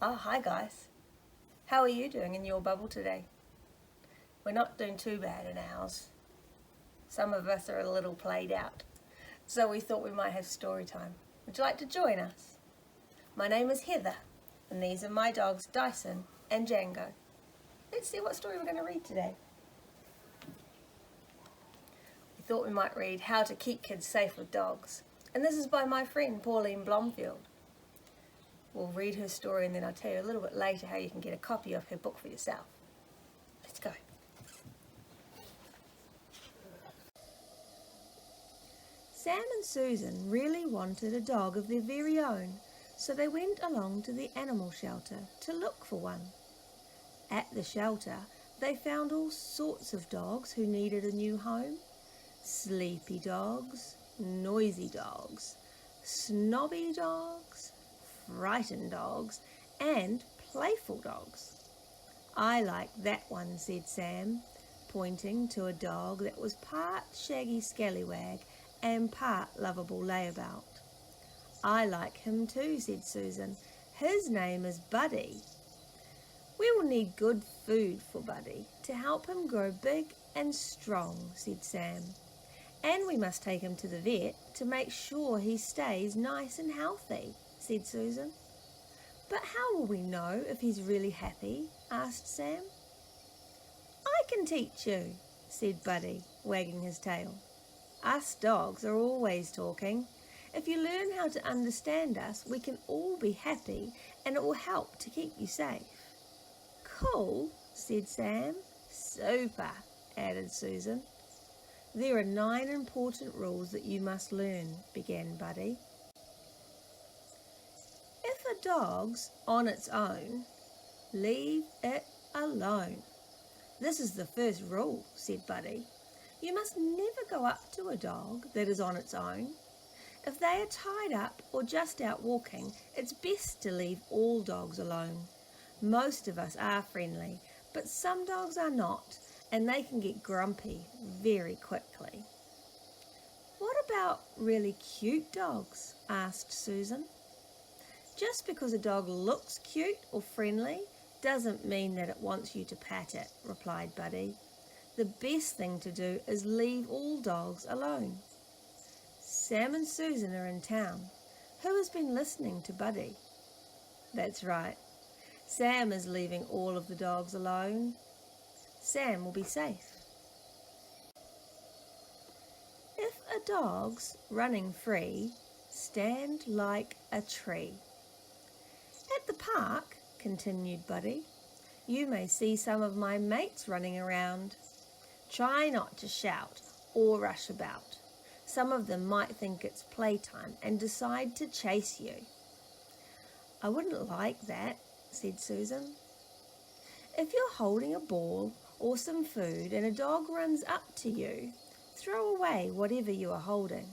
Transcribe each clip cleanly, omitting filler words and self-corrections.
Oh, hi guys. How are you doing in your bubble today? We're not doing too bad in ours. Some of us are a little played out. So we thought we might have story time. Would you like to join us? My name is Heather, and these are my dogs Dyson and Django. Let's see what story we're going to read today. We thought we might read How to Keep Kids Safe with Dogs. And this is by my friend Pauline Blomfield. We'll read her story and then I'll tell you a little bit later how you can get a copy of her book for yourself. Let's go. Sam and Susan really wanted a dog of their very own, so they went along to the animal shelter to look for one. At the shelter, they found all sorts of dogs who needed a new home. Sleepy dogs, noisy dogs, snobby dogs, frightened dogs, and playful dogs. I like that one, said Sam, pointing to a dog that was part shaggy scallywag and part lovable layabout. I like him too, said Susan. His name is Buddy. We will need good food for Buddy to help him grow big and strong, said Sam. And we must take him to the vet to make sure he stays nice and healthy, said Susan. But how will we know if he's really happy? Asked Sam. I can teach you, said Buddy, wagging his tail. Us dogs are always talking. If you learn how to understand us, we can all be happy and it will help to keep you safe. Cool, said Sam. Super, added Susan. There are 9 important rules that you must learn, began Buddy. If a dog's on its own, leave it alone. This is the first rule, said Buddy. You must never go up to a dog that is on its own. If they are tied up or just out walking, it's best to leave all dogs alone. Most of us are friendly, but some dogs are not, and they can get grumpy very quickly. What about really cute dogs? Asked Susan. Just because a dog looks cute or friendly doesn't mean that it wants you to pat it, replied Buddy. The best thing to do is leave all dogs alone. Sam and Susan are in town. Who has been listening to Buddy? That's right. Sam is leaving all of the dogs alone. Sam will be safe. If a dog's running free, stand like a tree. At the park, continued Buddy, you may see some of my mates running around. Try not to shout or rush about. Some of them might think it's playtime and decide to chase you. I wouldn't like that, said Susan. If you're holding a ball or some food and a dog runs up to you, throw away whatever you are holding.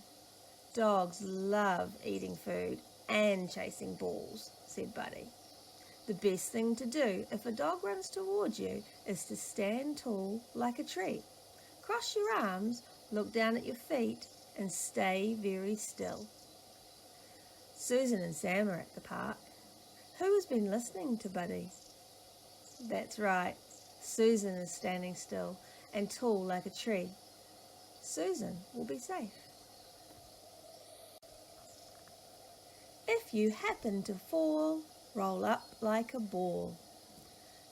Dogs love eating food and chasing balls, said Buddy. The best thing to do if a dog runs towards you is to stand tall like a tree. Cross your arms, look down at your feet, and stay very still. Susan and Sam are at the park. Who has been listening to Buddy? That's right. Susan is standing still and tall like a tree. Susan will be safe. If you happen to fall, roll up like a ball.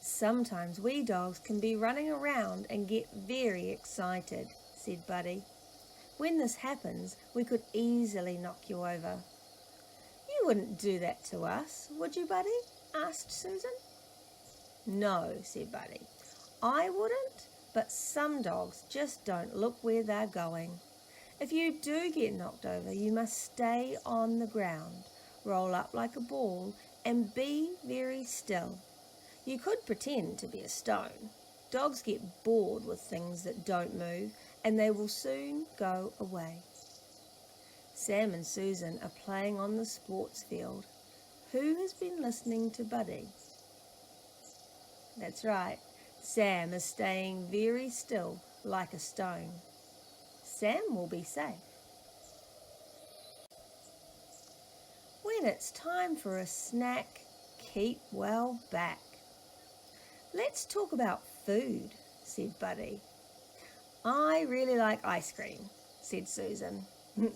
Sometimes we dogs can be running around and get very excited, said Buddy. When this happens, we could easily knock you over. You wouldn't do that to us, would you, Buddy? Asked Susan. No, said Buddy. I wouldn't, but some dogs just don't look where they're going. If you do get knocked over, you must stay on the ground, roll up like a ball, and be very still. You could pretend to be a stone. Dogs get bored with things that don't move, and they will soon go away. Sam and Susan are playing on the sports field. Who has been listening to Buddy? That's right. Sam is staying very still like a stone. Sam will be safe. When it's time for a snack, keep well back. Let's talk about food, said Buddy. I really like ice cream, said Susan.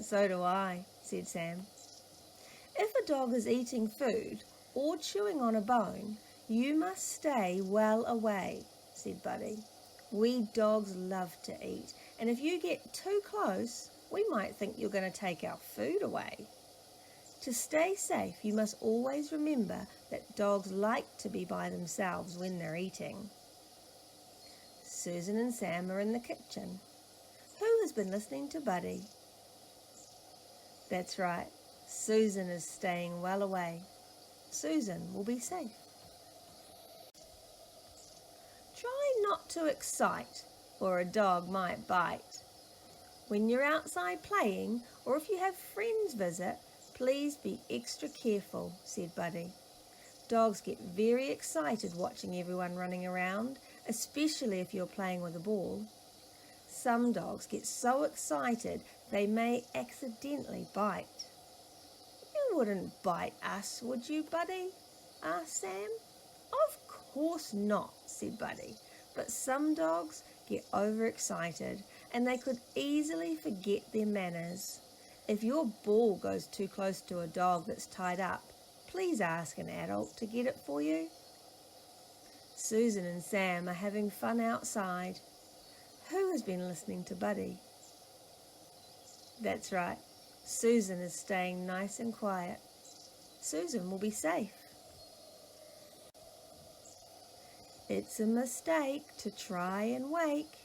So do I, said Sam. If a dog is eating food or chewing on a bone, you must stay well away, said Buddy. We dogs love to eat, and if you get too close, we might think you're going to take our food away. To stay safe, you must always remember that dogs like to be by themselves when they're eating. Susan and Sam are in the kitchen. Who has been listening to Buddy? That's right, Susan is staying well away. Susan will be safe. Try not to excite, or a dog might bite. When you're outside playing, or if you have friends visit, please be extra careful, said Buddy. Dogs get very excited watching everyone running around, especially if you're playing with a ball. Some dogs get so excited they may accidentally bite. You wouldn't bite us, would you, Buddy? asked Sam. Of course not, said Buddy, but some dogs get overexcited and they could easily forget their manners. If your ball goes too close to a dog that's tied up, please ask an adult to get it for you. Susan and Sam are having fun outside. Who has been listening to Buddy? That's right, Susan is staying nice and quiet. Susan will be safe. It's a mistake to try and wake.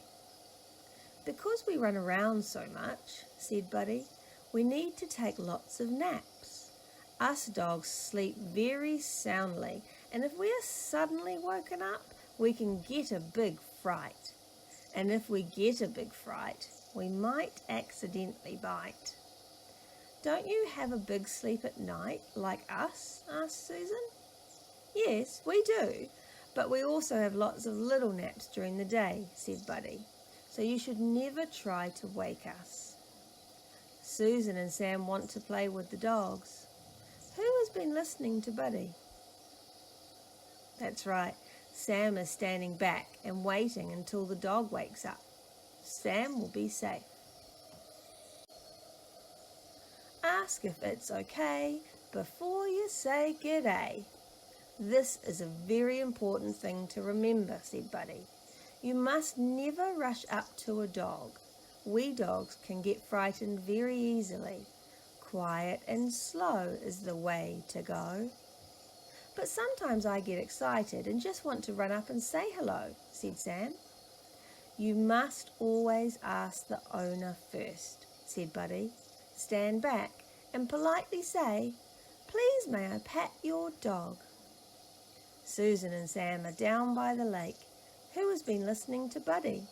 Because we run around so much, said Buddy, we need to take lots of naps. Us dogs sleep very soundly, and if we are suddenly woken up, we can get a big fright. And if we get a big fright, we might accidentally bite. Don't you have a big sleep at night like us? asked Susan. Yes, we do, but we also have lots of little naps during the day, said Buddy, so you should never try to wake us. Susan and Sam want to play with the dogs. Who has been listening to Buddy? That's right, Sam is standing back and waiting until the dog wakes up. Sam will be safe. Ask if it's okay before you say g'day. This is a very important thing to remember, said Buddy. You must never rush up to a dog. We dogs can get frightened very easily. Quiet and slow is the way to go. But sometimes I get excited and just want to run up and say hello, said Sam. You must always ask the owner first, said Buddy. Stand back and politely say, please may I pat your dog? Susan and Sam are down by the lake. Who has been listening to Buddy?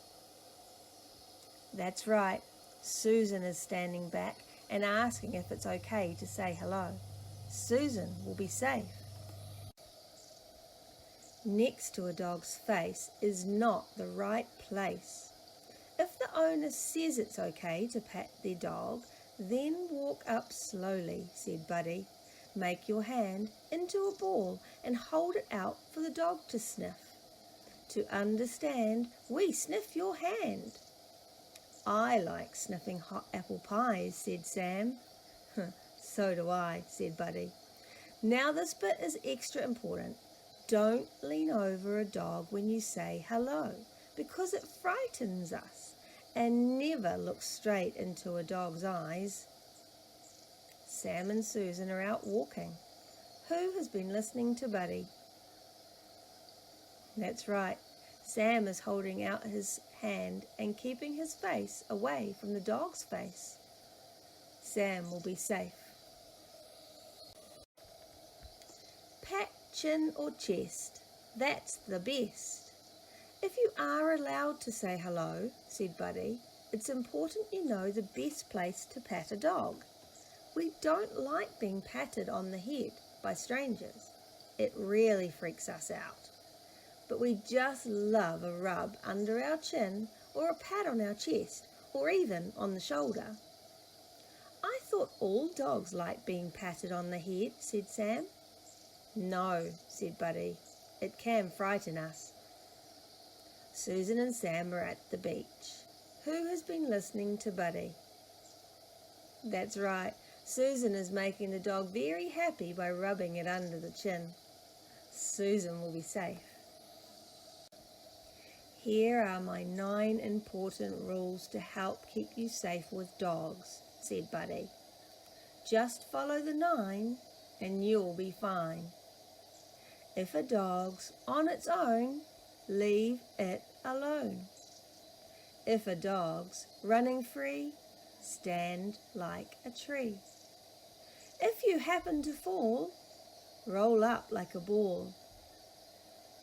That's right, Susan is standing back and asking if it's okay to say hello. Susan will be safe. Next to a dog's face is not the right place. If the owner says it's okay to pat their dog, then walk up slowly, said Buddy. Make your hand into a ball and hold it out for the dog to sniff. To understand, we sniff your hand. I like sniffing hot apple pies, said Sam. So do I, said Buddy. Now this bit is extra important. Don't lean over a dog when you say hello, because it frightens us. And never look straight into a dog's eyes. Sam and Susan are out walking. Who has been listening to Buddy? That's right. Sam is holding out his hand and keeping his face away from the dog's face. Sam will be safe. Pat chin or chest. That's the best. If you are allowed to say hello, said Buddy, it's important you know the best place to pat a dog. We don't like being patted on the head by strangers. It really freaks us out. But we just love a rub under our chin or a pat on our chest or even on the shoulder. I thought all dogs like being patted on the head, said Sam. No, said Buddy. It can frighten us. Susan and Sam are at the beach. Who has been listening to Buddy? That's right. Susan is making the dog very happy by rubbing it under the chin. Susan will be safe. Here are my 9 important rules to help keep you safe with dogs, said Buddy. Just follow the 9 and you'll be fine. If a dog's on its own, leave it alone. If a dog's running free, stand like a tree. If you happen to fall, roll up like a ball.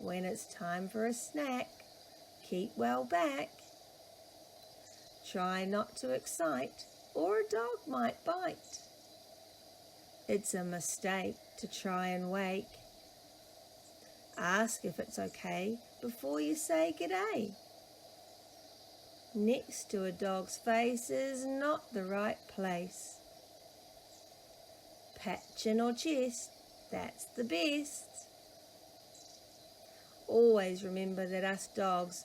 When it's time for a snack, keep well back. Try not to excite, or a dog might bite. It's a mistake to try and wake. Ask if it's okay before you say g'day. Next to a dog's face is not the right place. Pat chin or chest, that's the best. Always remember that us dogs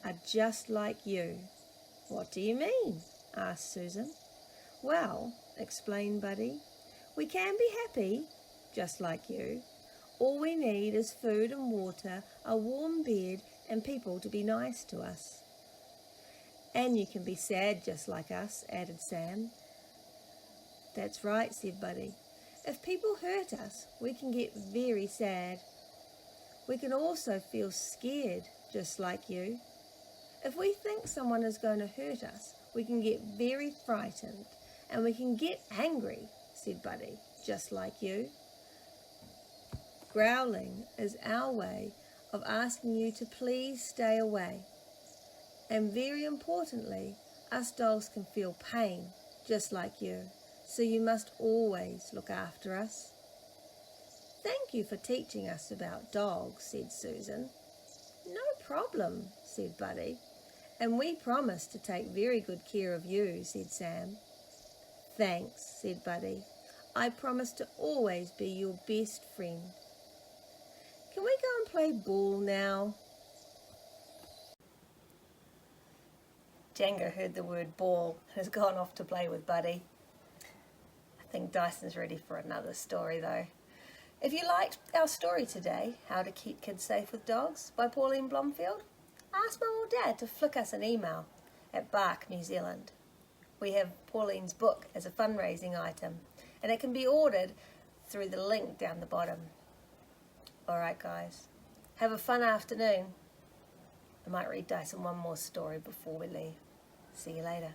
are just like you. What do you mean? Asked Susan. Well, explained Buddy, we can be happy, just like you. All we need is food and water, a warm bed, and people to be nice to us. And you can be sad just like us, added Sam. That's right, said Buddy. If people hurt us, we can get very sad. We can also feel scared, just like you. If we think someone is going to hurt us, we can get very frightened, and we can get angry, said Buddy, just like you. Growling is our way of asking you to please stay away. And very importantly, us dogs can feel pain, just like you, so you must always look after us. Thank you for teaching us about dogs, said Susan. No problem, said Buddy. And we promise to take very good care of you, said Sam. Thanks, said Buddy. I promise to always be your best friend. Can we go and play ball now? Django heard the word ball and has gone off to play with Buddy. I think Dyson's ready for another story though. If you liked our story today, How to Keep Kids Safe with Dogs by Pauline Blomfield, ask Mum or Dad to flick us an email at Bark New Zealand. We have Pauline's book as a fundraising item and it can be ordered through the link down the bottom. Alright guys, have a fun afternoon. I might read Dyson one more story before we leave. See you later.